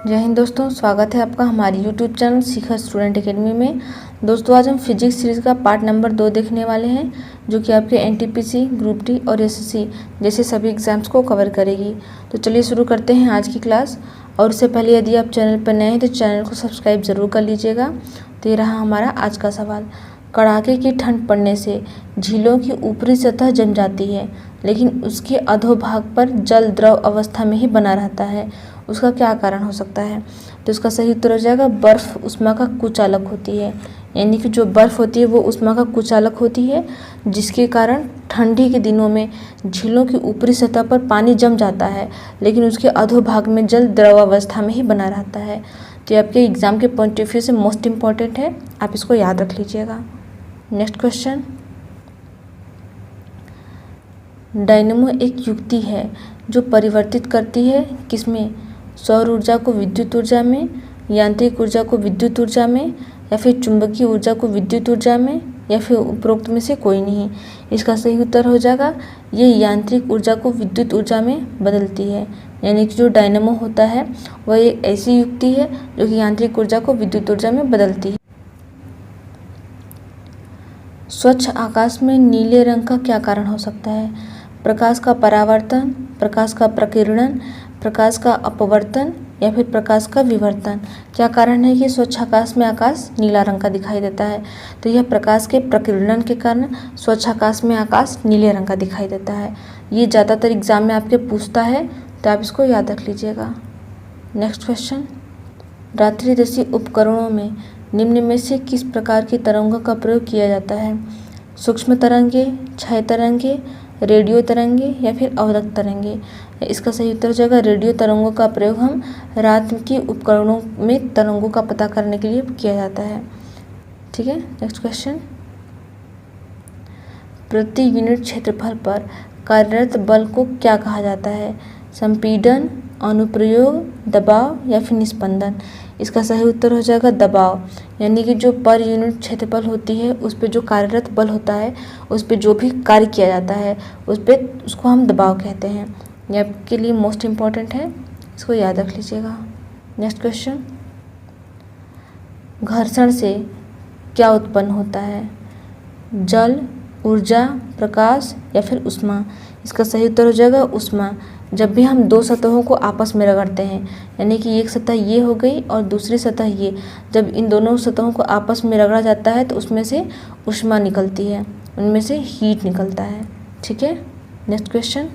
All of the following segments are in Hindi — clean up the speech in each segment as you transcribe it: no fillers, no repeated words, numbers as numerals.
जय हिंद दोस्तों, स्वागत है आपका हमारी यूट्यूब चैनल शिखर स्टूडेंट एकेडमी में। दोस्तों आज हम फिजिक्स सीरीज़ का पार्ट नंबर 2 देखने वाले हैं, जो कि आपके एनटीपीसी, ग्रुप डी और एसएससी जैसे सभी एग्जाम्स को कवर करेगी। तो चलिए शुरू करते हैं आज की क्लास। और उससे पहले यदि आप चैनल पर नए हैं तो चैनल को सब्सक्राइब ज़रूर कर लीजिएगा। तो ये रहा हमारा आज का सवाल। कड़ाके की ठंड पड़ने से झीलों की ऊपरी सतह जम जाती है, लेकिन उसके अधोभाग पर जल द्रव अवस्था में ही बना रहता है। उसका क्या कारण हो सकता है? तो इसका सही उत्तर हो जाएगा बर्फ़ उष्मा का कुचालक होती है। यानी कि जो बर्फ़ होती है वो उष्मा का कुचालक होती है, जिसके कारण ठंडी के दिनों में झीलों की ऊपरी सतह पर पानी जम जाता है, लेकिन उसके अधोभाग में जल द्रव अवस्था में ही बना रहता है। तो ये आपके एग्जाम के पॉइंट ऑफ व्यू से मोस्ट इम्पॉर्टेंट है, आप इसको याद रख लीजिएगा। Next question. डायनेमो एक युक्ति है जो परिवर्तित करती है किसमें? सौर ऊर्जा को विद्युत ऊर्जा में, यांत्रिक ऊर्जा को विद्युत ऊर्जा में, या फिर चुंबकीय ऊर्जा को विद्युत ऊर्जा में, या फिर उपरोक्त में से कोई नहीं। इसका सही उत्तर हो जाएगा ये यांत्रिक ऊर्जा को विद्युत ऊर्जा में बदलती है। यानी कि जो डायनेमो होता है वह एक ऐसी युक्ति है जो कि यांत्रिक ऊर्जा को विद्युत ऊर्जा में बदलती है। स्वच्छ आकाश में नीले रंग का क्या कारण हो सकता है? प्रकाश का परावर्तन, प्रकाश का प्रकीर्णन, प्रकाश का अपवर्तन, या फिर प्रकाश का विवर्तन। क्या कारण है कि स्वच्छ आकाश में आकाश नीला रंग का दिखाई देता है? तो यह प्रकाश के प्रकीर्णन के कारण स्वच्छ आकाश में आकाश नीले रंग का दिखाई देता है। ये ज़्यादातर एग्जाम में आपके पूछता है, तो आप इसको याद रख लीजिएगा। Next question. रात्रिदर्शी उपकरणों में निम्न में से किस प्रकार की तरंगों का प्रयोग किया जाता है? सूक्ष्म तरंगे, क्षय तरंगे, रेडियो तरंगे, या फिर अवरक्त तरंगे। इसका सही उत्तर हो जाएगा रेडियो तरंगों का प्रयोग हम रात के उपकरणों में तरंगों का पता करने के लिए किया जाता है। ठीक है। Next question. प्रति यूनिट क्षेत्रफल पर कार्यरत बल को क्या कहा जाता है? संपीड़न, अनुप्रयोग, दबाव, या फिर निस्पंदन। इसका सही उत्तर हो जाएगा दबाव। यानी कि जो पर यूनिट क्षेत्रफल होती है उस पर जो कार्यरत बल होता है, उस पर जो भी कार्य किया जाता है उसको हम दबाव कहते हैं। ये आपके लिए मोस्ट इम्पॉर्टेंट है, इसको याद रख लीजिएगा। Next question. घर्षण से क्या उत्पन्न होता है? जल, ऊर्जा, प्रकाश, या फिर ऊष्मा। इसका सही उत्तर हो जाएगा ऊष्मा। जब भी हम दो सतहों को आपस में रगड़ते हैं, यानी कि एक सतह ये हो गई और दूसरी सतह ये, जब इन दोनों सतहों को आपस में रगड़ा जाता है तो उसमें से ऊष्मा निकलती है, उनमें से हीट निकलता है। ठीक है। Next question.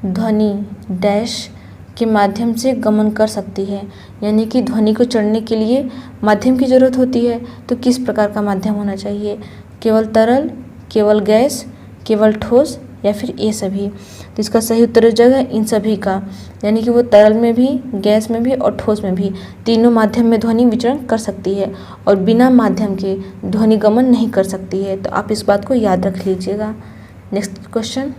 ध्वनि डैश के माध्यम से गमन कर सकती है। यानी कि ध्वनि को चढ़ने के लिए माध्यम की ज़रूरत होती है, तो किस प्रकार का माध्यम होना चाहिए? केवल तरल, केवल गैस, केवल ठोस, या फिर ये सभी। तो इसका सही उत्तर हो जाएगा इन सभी का। यानी कि वो तरल में भी, गैस में भी और ठोस में भी, तीनों माध्यम में ध्वनि विचरण कर सकती है और बिना माध्यम के ध्वनि गमन नहीं कर सकती है। तो आप इस बात को याद रख लीजिएगा। Next question.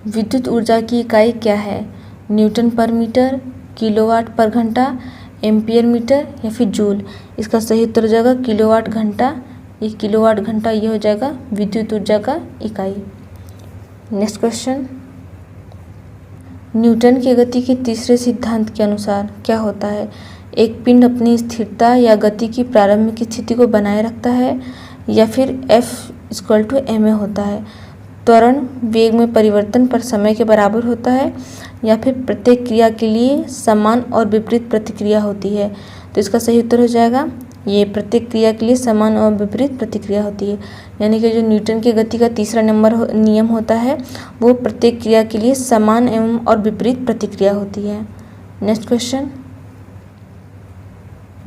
विद्युत ऊर्जा की इकाई क्या है? न्यूटन पर मीटर, किलोवाट पर घंटा, एम्पियर मीटर, या फिर जूल। इसका सही उत्तर हो जाएगा किलोवाट घंटा। ये किलोवाट घंटा ये हो जाएगा विद्युत ऊर्जा का इकाई। Next question. न्यूटन की गति के तीसरे सिद्धांत के अनुसार क्या होता है? एक पिंड अपनी स्थिरता या गति की प्रारंभिक स्थिति को बनाए रखता है, या फिर F=ma होता है। त्वरण वेग में परिवर्तन पर समय के बराबर होता है, या फिर प्रत्येक क्रिया के लिए समान और विपरीत प्रतिक्रिया होती है। तो इसका सही उत्तर हो जाएगा ये प्रत्येक क्रिया के लिए समान और विपरीत प्रतिक्रिया होती है। यानी कि जो न्यूटन की गति का तीसरा नियम होता है वो प्रत्येक क्रिया के लिए समान एवं और विपरीत प्रतिक्रिया होती है। Next question.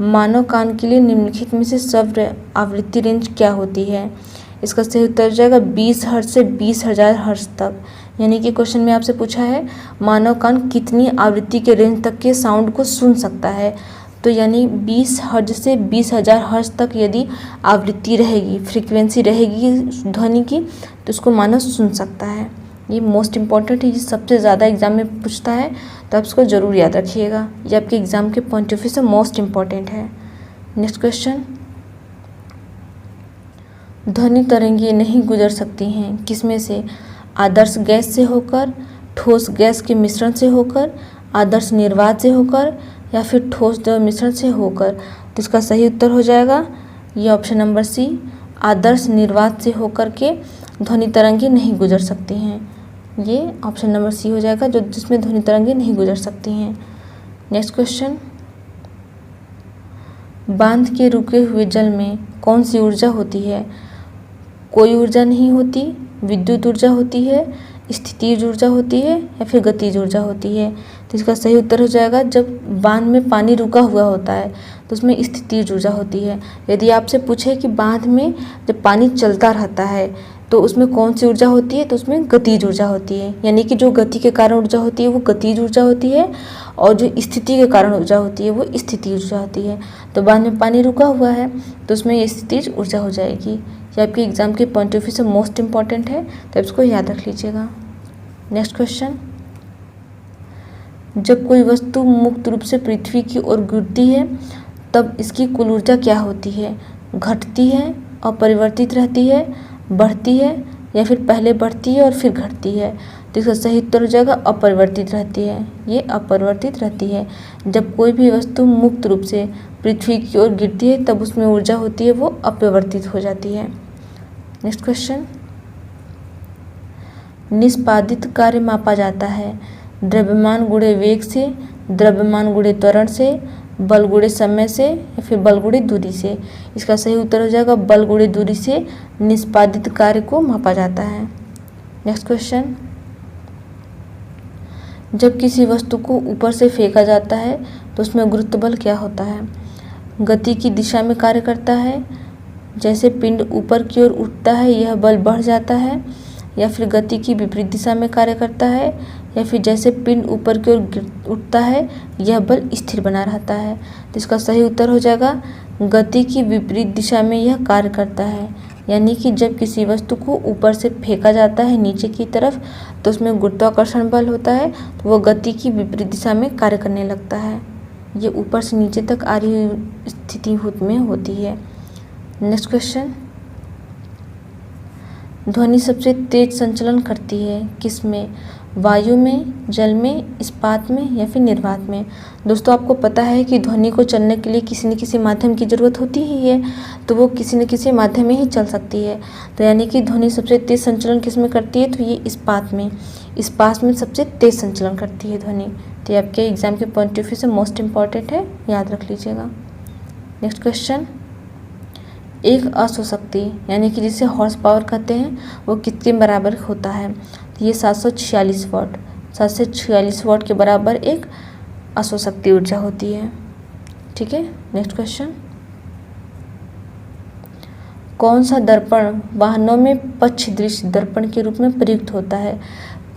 मानव कान के लिए निम्नलिखित में से श्रव्य आवृत्ति रेंज क्या होती है? इसका सही उत्तर हो जाएगा 20 हर्ट्ज से 20,000 हर्ट्ज तक। यानी कि क्वेश्चन में आपसे पूछा है मानव कान कितनी आवृत्ति के रेंज तक के साउंड को सुन सकता है। तो यानी 20 हर्ट्ज से 20,000 हर्ट्ज तक यदि आवृत्ति रहेगी, फ्रीक्वेंसी रहेगी ध्वनि की, तो उसको मानव सुन सकता है। ये मोस्ट इम्पॉर्टेंट है, ये सबसे ज़्यादा एग्जाम में पूछता है, तो आप इसको ज़रूर याद रखिएगा। ये आपके एग्जाम के पॉइंट ऑफ व्यू से मोस्ट इम्पॉर्टेंट है। Next question. ध्वनि तरंगें नहीं गुजर सकती हैं किसमें से? आदर्श गैस से होकर, ठोस गैस के मिश्रण से होकर, आदर्श निर्वात से होकर या फिर ठोस द्रव मिश्रण से होकर। तो इसका सही उत्तर हो जाएगा ये ऑप्शन नंबर सी, आदर्श निर्वात से होकर के ध्वनि तरंगे नहीं गुजर सकती हैं। ये ऑप्शन नंबर सी हो जाएगा जो जिसमें ध्वनि तरंगे नहीं गुजर सकती हैं। नेक्स्ट क्वेश्चन, बांध के रुके हुए जल में कौन सी ऊर्जा होती है? कोई ऊर्जा नहीं होती, विद्युत ऊर्जा होती है, स्थितिज ऊर्जा होती है या फिर गतिज ऊर्जा होती है। तो इसका सही उत्तर हो जाएगा जब बांध में पानी रुका हुआ होता है तो उसमें स्थितिज ऊर्जा होती है। यदि आपसे पूछे कि बांध में जब पानी चलता रहता है तो उसमें कौन सी ऊर्जा होती है, तो उसमें गतिज ऊर्जा होती है। यानी कि जो गति के कारण ऊर्जा होती है वो गतिज ऊर्जा होती है और जो स्थिति के कारण ऊर्जा होती है वो स्थितिज ऊर्जा होती है। तो बांध में पानी रुका हुआ है तो उसमें ये स्थितिज ऊर्जा हो जाएगी। ये आपके एग्जाम के पॉइंट ऑफ व्यू से मोस्ट इंपॉर्टेंट है, तो इसको याद रख लीजिएगा। नेक्स्ट क्वेश्चन, जब कोई वस्तु मुक्त रूप से पृथ्वी की ओर गिरती है तब इसकी कुल ऊर्जा क्या होती है? घटती है, अपरिवर्तित रहती है, बढ़ती है या फिर पहले बढ़ती है और फिर घटती है। तो इसका सही उत्तर हो जाएगा अपरिवर्तित रहती है। ये अपरिवर्तित रहती है। जब कोई भी वस्तु मुक्त रूप से पृथ्वी की ओर गिरती है तब उसमें ऊर्जा होती है वो अपरिवर्तित हो जाती है। नेक्स्ट क्वेश्चन, निष्पादित कार्य मापा जाता है द्रव्यमान गुणे वेग से, द्रव्यमान गुणे त्वरण से, बल गुणे समय से या फिर बल गुणे दूरी से। इसका सही उत्तर हो जाएगा बल गुणे दूरी से निष्पादित कार्य को मापा जाता है। नेक्स्ट क्वेश्चन, जब किसी वस्तु को ऊपर से फेंका जाता है तो उसमें गुरुत्व बल क्या होता है? गति की दिशा में कार्य करता है, जैसे पिंड ऊपर की ओर उठता है यह बल बढ़ जाता है, या फिर गति की विपरीत दिशा में कार्य करता है, या फिर जैसे पिंड ऊपर की ओर उठता है यह बल स्थिर बना रहता है। तो इसका सही उत्तर हो जाएगा गति की विपरीत दिशा में यह कार्य करता है। यानी कि जब किसी वस्तु को ऊपर से फेंका जाता है नीचे की तरफ तो उसमें गुरुत्वाकर्षण बल होता है, तो वह गति की विपरीत दिशा में कार्य करने लगता है। ये ऊपर से नीचे तक आ रही स्थिति में होती है। नेक्स्ट क्वेश्चन, ध्वनि सबसे तेज संचलन करती है किसमें? वायु में, जल में, इस्पात में या फिर निर्वात में। दोस्तों आपको पता है कि ध्वनि को चलने के लिए किसी न किसी माध्यम की ज़रूरत होती ही है, तो वो किसी न किसी माध्यम में ही चल सकती है। तो यानी कि ध्वनि सबसे तेज संचलन किस में करती है? तो ये इस्पात में, इस्पात में सबसे तेज संचलन करती है ध्वनि। तो ये आपके एग्जाम के पॉइंट ऑफ व्यू से मोस्ट इंपॉर्टेंट है, याद रख लीजिएगा। नेक्स्ट क्वेश्चन, एक अश्वशक्ति यानी कि जिसे हॉर्स पावर कहते हैं वो कितने बराबर होता है? तो ये 746 वाट, 746 वाट के बराबर एक अश्वशक्ति ऊर्जा होती है। ठीक है। नेक्स्ट क्वेश्चन, कौन सा दर्पण वाहनों में पक्ष दृश्य दर्पण के रूप में प्रयुक्त होता है?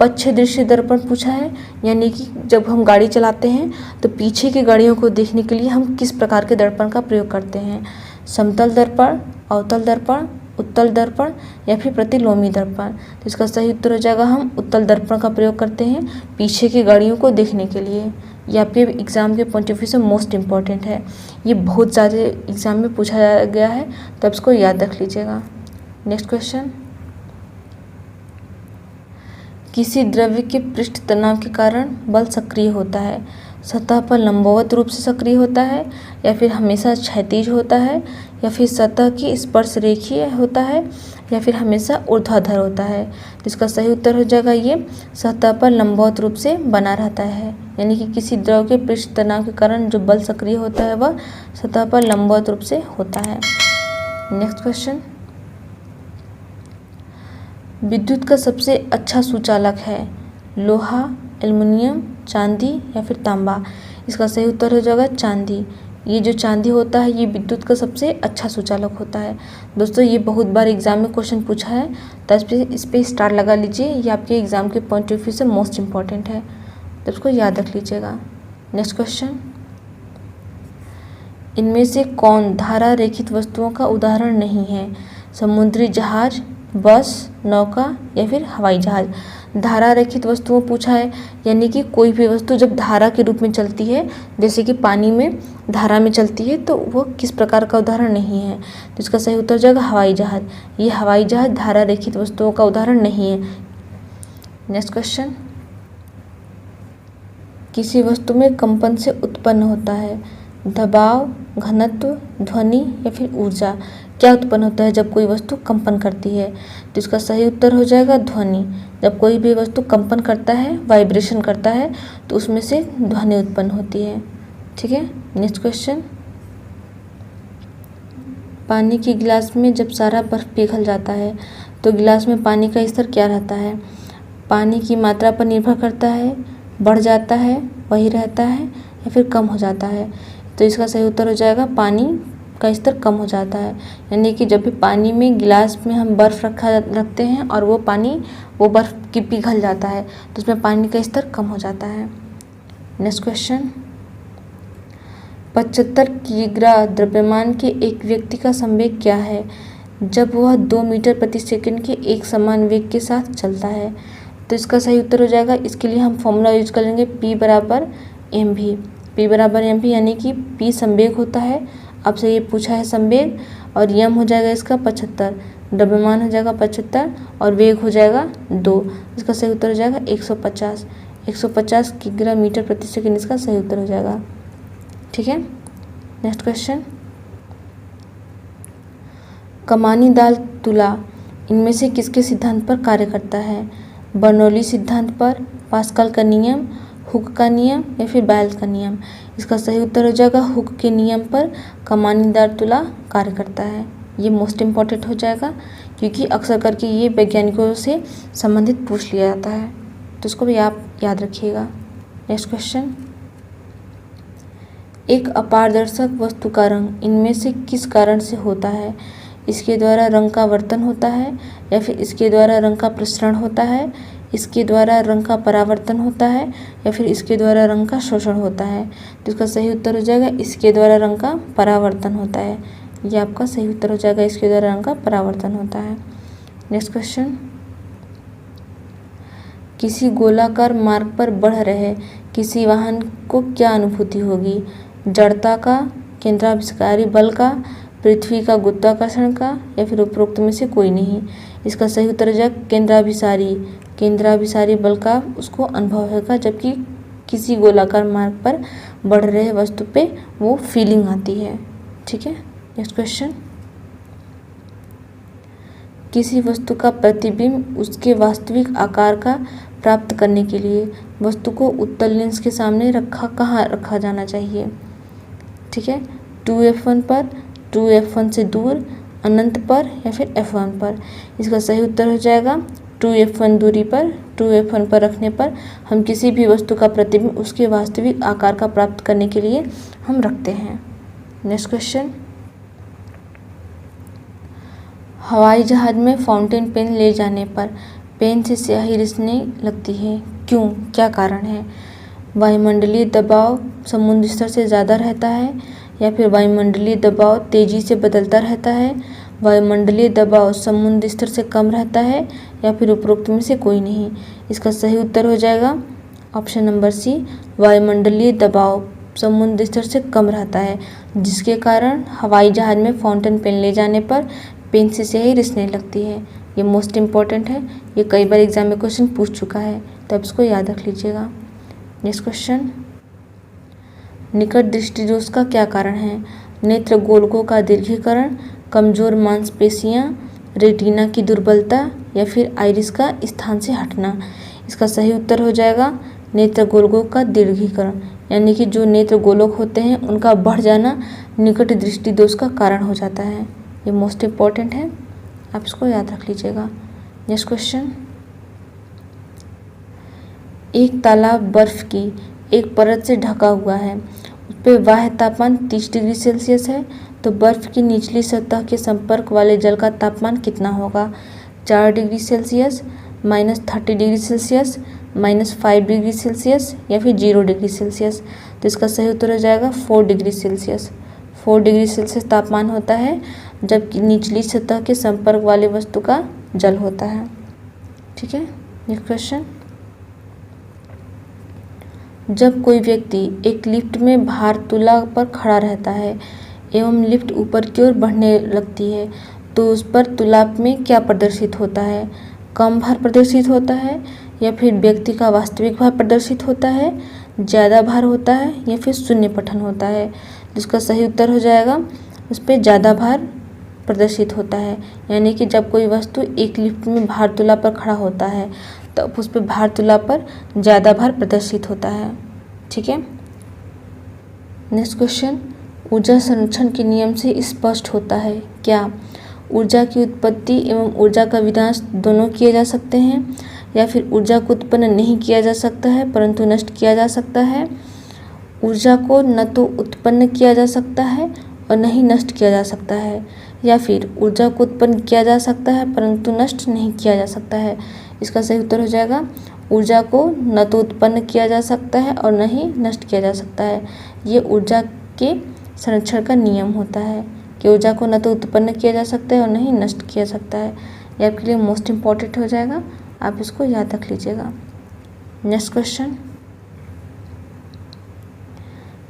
पक्ष दृश्य दर्पण पूछा है, यानी कि जब हम गाड़ी चलाते हैं तो पीछे की गाड़ियों को देखने के लिए हम किस प्रकार के दर्पण का प्रयोग करते हैं? समतल दर्पण, अवतल दर्पण, उत्तल दर्पण या फिर प्रतिलोमी दर्पण। तो इसका सही उत्तर हो जाएगा हम उत्तल दर्पण का प्रयोग करते हैं पीछे की गाड़ियों को देखने के लिए। ये आपके एग्जाम के पॉइंट ऑफ व्यू से मोस्ट इम्पॉर्टेंट है। ये बहुत सारे एग्जाम में पूछा गया है, तो आप इसको याद रख लीजिएगा। नेक्स्ट क्वेश्चन, किसी द्रव्य के पृष्ठ तनाव के कारण बल सक्रिय होता है? सतह पर लंबवत रूप से सक्रिय होता है, या फिर हमेशा क्षैतिज होता है, या फिर सतह की स्पर्श रेखीय होता है, या फिर हमेशा ऊर्ध्वाधर होता है? तो इसका सही उत्तर हो जाएगा ये सतह पर लंबवत रूप से बना रहता है। यानी कि किसी द्रव के पृष्ठ तनाव के कारण जो बल सक्रिय होता है वह सतह पर लंबवत रूप से होता है। नेक्स्ट क्वेश्चन, विद्युत का सबसे अच्छा सुचालक है? लोहा, एल्युमिनियम, चांदी या फिर तांबा? इसका सही उत्तर हो जाएगा चांदी। ये जो चांदी होता है ये विद्युत का सबसे अच्छा सुचालक होता है। दोस्तों ये बहुत बार एग्जाम में क्वेश्चन पूछा है, तो इस पर स्टार लगा लीजिए। ये आपके एग्जाम के पॉइंट ऑफ व्यू से मोस्ट इंपॉर्टेंट है, तो इसको याद रख लीजिएगा। नेक्स्ट क्वेश्चन, इनमें से कौन धारा रेखित वस्तुओं का उदाहरण नहीं है? समुद्री जहाज, बस, नौका या फिर हवाई जहाज? धारा रहित वस्तुओं पूछा है, यानी कि कोई भी वस्तु जब धारा के रूप में चलती है, जैसे कि पानी में धारा में चलती है, तो वो किस प्रकार का उदाहरण नहीं है? तो इसका सही उत्तर हो जाएगा हवाई जहाज। ये हवाई जहाज धारा रहित वस्तुओं का उदाहरण नहीं है। नेक्स्ट क्वेश्चन, किसी वस्तु में कंपन से उत्पन्न होता है दबाव, घनत्व, ध्वनि या फिर ऊर्जा। क्या उत्पन्न होता है जब कोई वस्तु कंपन करती है? तो इसका सही उत्तर हो जाएगा ध्वनि। जब कोई भी वस्तु कंपन करता है, वाइब्रेशन करता है, तो उसमें से ध्वनि उत्पन्न होती है। ठीक है, नेक्स्ट क्वेश्चन, पानी के गिलास में जब सारा बर्फ पिघल जाता है तो गिलास में पानी का स्तर क्या रहता है? पानी की मात्रा पर निर्भर करता है, बढ़ जाता है, वही रहता है या फिर कम हो जाता है? तो इसका सही उत्तर हो जाएगा पानी का स्तर कम हो जाता है। यानी कि जब भी पानी में गिलास में हम बर्फ़ रखते हैं और वो बर्फ़ की पिघल जाता है तो उसमें पानी का स्तर कम हो जाता है। नेक्स्ट क्वेश्चन, 75 किग्रा द्रव्यमान के एक व्यक्ति का संवेग क्या है जब वह 2 मीटर प्रति सेकंड के एक समान वेग के साथ चलता है? तो इसका सही उत्तर हो जाएगा, इसके लिए हम फॉर्मूला यूज करेंगे P बराबर mv। P बराबर mv यानी कि P संवेग होता है, आपसे ये पूछा है संवेग, और m हो जाएगा इसका 75, द्रव्यमान हो जाएगा 75 और वेग हो जाएगा 2। इसका सही उत्तर हो जाएगा 150। 150 किग्रा मीटर प्रति सेकंड इसका सही उत्तर हो जाएगा। ठीक है, नेक्स्ट क्वेश्चन, कमानी दाल तुला इनमें से किसके सिद्धांत पर कार्य करता है? बर्नौली सिद्धांत पर, पास्कल का नियम, हुक का नियम या फिर बायल का नियम? इसका सही उत्तर हो जाएगा हुक के नियम पर कमानीदार तुला कार्य करता है। ये मोस्ट इम्पॉर्टेंट हो जाएगा क्योंकि अक्सर करके ये वैज्ञानिकों से संबंधित पूछ लिया जाता है, तो इसको भी आप याद रखिएगा। नेक्स्ट क्वेश्चन, एक अपारदर्शक वस्तु का रंग इनमें से किस कारण से होता है? इसके द्वारा रंग का वर्तन होता है या फिर इसके द्वारा रंग का प्रसरण होता है, इसके द्वारा रंग का परावर्तन होता है या फिर इसके द्वारा रंग का शोषण होता है? तो इसका सही उत्तर हो जाएगा इसके द्वारा रंग का परावर्तन होता है। ये आपका सही उत्तर हो जाएगा, इसके द्वारा रंग का परावर्तन होता है। नेक्स्ट क्वेश्चन, किसी गोलाकार मार्ग पर बढ़ रहे किसी वाहन को क्या अनुभूति होगी? जड़ता का, केंद्राभिसारी बल का, पृथ्वी का गुरुत्वाकर्षण का या फिर उपरोक्त में से कोई नहीं? इसका सही उत्तर हो जाएगा केंद्राभिसारी बल का उसको अनुभव होगा, जबकि किसी गोलाकार मार्ग पर बढ़ रहे वस्तु पे वो फीलिंग आती है। ठीक है, नेक्स्ट क्वेश्चन, किसी वस्तु का प्रतिबिंब उसके वास्तविक आकार का प्राप्त करने के लिए वस्तु को उत्तल लेंस के सामने कहाँ रखा जाना चाहिए? ठीक है, 2f1 पर, 2f1 से दूर, अनंत पर या फिर f1 पर? इसका सही उत्तर हो जाएगा 2f1 दूरी पर। 2f1 पर रखने पर हम किसी भी वस्तु का प्रतिबिंब उसके वास्तविक आकार का प्राप्त करने के लिए हम रखते हैं। नेक्स्ट क्वेश्चन, हवाई जहाज में फाउंटेन पेन ले जाने पर पेन से स्याही रिसने लगती है, क्यों? क्या कारण है? वायुमंडलीय दबाव समुद्र स्तर से ज़्यादा रहता है या फिर वायुमंडलीय दबाव तेज़ी से बदलता रहता है, वायुमंडलीय दबाव समुद्र स्तर से कम रहता है या फिर उपरोक्त में से कोई नहीं? इसका सही उत्तर हो जाएगा ऑप्शन नंबर सी, वायुमंडलीय दबाव समुद्र स्तर से कम रहता है, जिसके कारण हवाई जहाज में फाउंटेन पेन ले जाने पर पेन से स्याही रिसने लगती है। ये मोस्ट इम्पॉर्टेंट है, ये कई बार एग्जाम में क्वेश्चन पूछ चुका है, तो आप इसको याद रख लीजिएगा। नेक्स्ट क्वेश्चन, निकट दृष्टि दोष का क्या कारण है? नेत्र गोलकों का दीर्घीकरण, कमजोर मांसपेशियां, रेटिना की दुर्बलता या फिर आइरिस का स्थान से हटना? इसका सही उत्तर हो जाएगा नेत्र गोलकों का दीर्घीकरण, यानी कि जो नेत्र गोलक होते हैं उनका बढ़ जाना निकट दृष्टि दोष का कारण हो जाता है। ये मोस्ट इम्पॉर्टेंट है, आप इसको याद रख लीजिएगा। नेक्स्ट क्वेश्चन, एक तालाब बर्फ की एक परत से ढका हुआ है, उस पर बाह्य तापमान 30 डिग्री सेल्सियस है, तो बर्फ की निचली सतह के संपर्क वाले जल का तापमान कितना होगा? 4 degree Celsius, -30 degree Celsius, -5 degree Celsius या फिर 0 डिग्री सेल्सियस? तो इसका सही उत्तर हो जाएगा 4 डिग्री सेल्सियस। 4 डिग्री सेल्सियस तापमान होता है जब निचली सतह के संपर्क वाले वस्तु का जल होता है। ठीक है, नेक्स्ट क्वेश्चन, जब कोई व्यक्ति एक लिफ्ट में भार तुला पर खड़ा रहता है एवं लिफ्ट ऊपर की ओर बढ़ने लगती है तो उस पर तुला में क्या प्रदर्शित होता है? कम भार प्रदर्शित होता है या फिर व्यक्ति का वास्तविक भार प्रदर्शित होता है, ज़्यादा भार होता है या फिर शून्य पठन होता है। जिसका सही उत्तर हो जाएगा उस पर ज़्यादा भार प्रदर्शित होता है। यानी कि जब कोई वस्तु एक लिफ्ट में भार तुला पर खड़ा होता है तो उस पर भार तुला पर ज़्यादा भार प्रदर्शित होता है। ठीक है। नेक्स्ट क्वेश्चन, ऊर्जा संरक्षण के नियम से स्पष्ट होता है क्या ऊर्जा की उत्पत्ति एवं ऊर्जा का विनाश दोनों किए जा सकते हैं, या फिर ऊर्जा को उत्पन्न नहीं किया जा सकता है परंतु नष्ट किया जा सकता है। ऊर्जा को न तो उत्पन्न किया जा सकता है और न ही नष्ट किया जा सकता है, या फिर ऊर्जा को उत्पन्न किया जा सकता है परंतु नष्ट नहीं किया जा सकता है। इसका सही उत्तर हो जाएगा ऊर्जा को न तो उत्पन्न किया जा सकता है और न ही नष्ट किया जा सकता है। ये ऊर्जा के संरक्षण का नियम होता है कि ऊर्जा को न तो उत्पन्न किया जा सकता है और न ही नष्ट किया जा सकता है। ये आपके लिए मोस्ट इम्पॉर्टेंट हो जाएगा, आप इसको याद रख लीजिएगा। नेक्स्ट क्वेश्चन,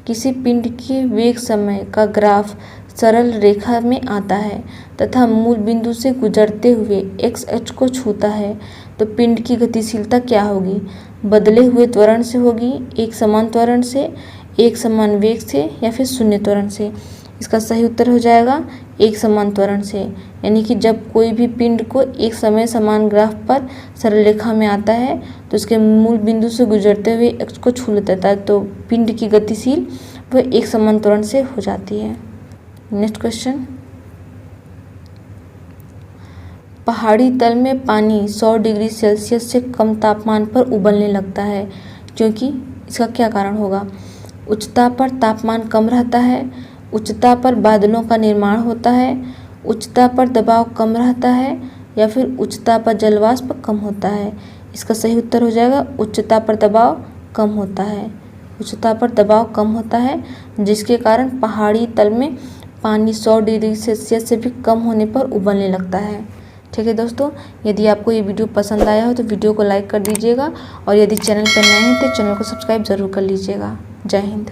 किसी पिंड के वेग समय का ग्राफ सरल रेखा में आता है तथा मूल बिंदु से गुजरते हुए एक्स अक्ष को छूता है तो पिंड की गतिशीलता क्या होगी? बदले हुए त्वरण से होगी, एक समान त्वरण से, एक समान वेग से या फिर शून्य त्वरण से? इसका सही उत्तर हो जाएगा एक समान त्वरण से। यानी कि जब कोई भी पिंड को एक समय समान ग्राफ पर सरल रेखा में आता है तो उसके मूल बिंदु से गुजरते हुए अक्ष को छू लेता है तो पिंड की गतिशील वह एक समान त्वरण से हो जाती है। नेक्स्ट क्वेश्चन, पहाड़ी तल में पानी 100 डिग्री सेल्सियस से कम तापमान पर उबलने लगता है क्योंकि इसका क्या कारण होगा? उच्चता पर तापमान कम रहता है, उच्चता पर बादलों का निर्माण होता है, उच्चता पर दबाव कम रहता है या फिर उच्चता पर जलवाष्प कम होता है? इसका सही उत्तर हो जाएगा उच्चता पर दबाव कम होता है। उच्चता पर दबाव कम होता है जिसके कारण पहाड़ी तल में पानी 100 डिग्री सेल्सियस से भी कम होने पर उबलने लगता है। ठीक है दोस्तों, यदि आपको ये वीडियो पसंद आया हो तो वीडियो को लाइक कर दीजिएगा और यदि चैनल पर नए हैं तो चैनल को सब्सक्राइब ज़रूर कर लीजिएगा। जय हिंद।